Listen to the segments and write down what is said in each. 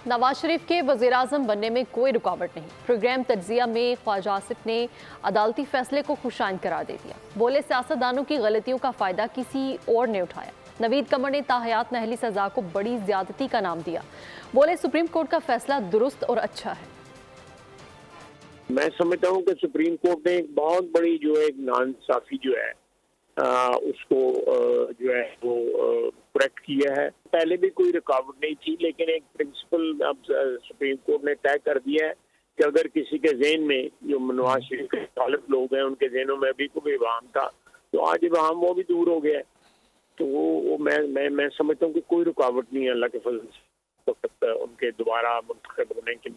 नवाज शरीफ के वज़ीर-ए-आज़म बनने में कोई रुकावट नहीं। प्रोग्राम तज्ज़िया में ख्वाजा आसिफ ने अदालती फैसले को खुशाइन करार दे दिया। बोले सियासतदानों की गलतियों का फ़ायदा किसी और ने उठाया। नवीद कमर ने ताहयात नहली सज़ा को बड़ी ज़्यादती का नाम दिया। बोले सुप्रीम कोर्ट का फैसला दुरुस्त और अच्छा है। मैं समझता हूँ कि सुप्रीम कोर्ट ने एक बहुत बड़ी जो है नाइंसाफी जो है उसको जो है वो करेक्ट किया है। पहले भी कोई रुकावट नहीं थी, लेकिन एक प्रिंसिपल अब सुप्रीम कोर्ट ने तय कर दिया है कि अगर किसी के ज़हन में जो नवाज शरीफ के तालिब लोग हैं उनके ज़हनों में भी कोई इबाहम था, तो आज इबाहम वो भी दूर हो गया है। तो वो मैं समझता हूँ कि कोई रुकावट नहीं है अल्लाह के फजल से उनके दोबारा मुंतखब होने के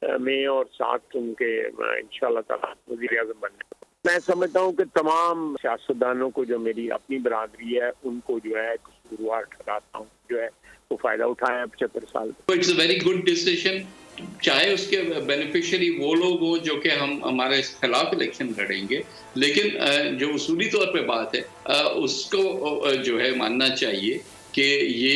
में और साथ उनके इंशाअल्लाह ताला वज़ीर-ए-आज़म बनने। मैं समझता हूँ कि तमाम सियासतदानों को जो मेरी अपनी बरादरी है उनको जो है गुरुवार ठहराता हूँ, जो है वो फायदा उठाया 75 साल। It's a very good decision, चाहे उसके बेनिफिशियरी वो लोग हों जो कि हम हमारे खिलाफ इलेक्शन लड़ेंगे, लेकिन जो उसूली तौर पे बात है उसको जो है मानना चाहिए कि ये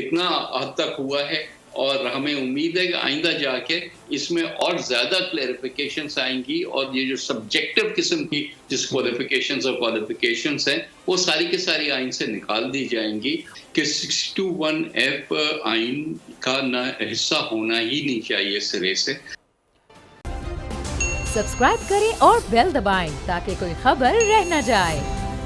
इतना हद तक हुआ है और हमें उम्मीद है कि आइंदा जाके इसमें और ज़्यादा क्लैरिफिकेशंस आएंगी और ये जो सब्जेक्टिव किस्म की जिस क्वालिफिकेशंस हैं वो सारी की सारी आइन से निकाल दी जाएंगी कि 621F आइन का ना हिस्सा होना ही नहीं चाहिए सिरे से। सब्सक्राइब करें और बेल दबाएं ताकि कोई खबर रह न जाए।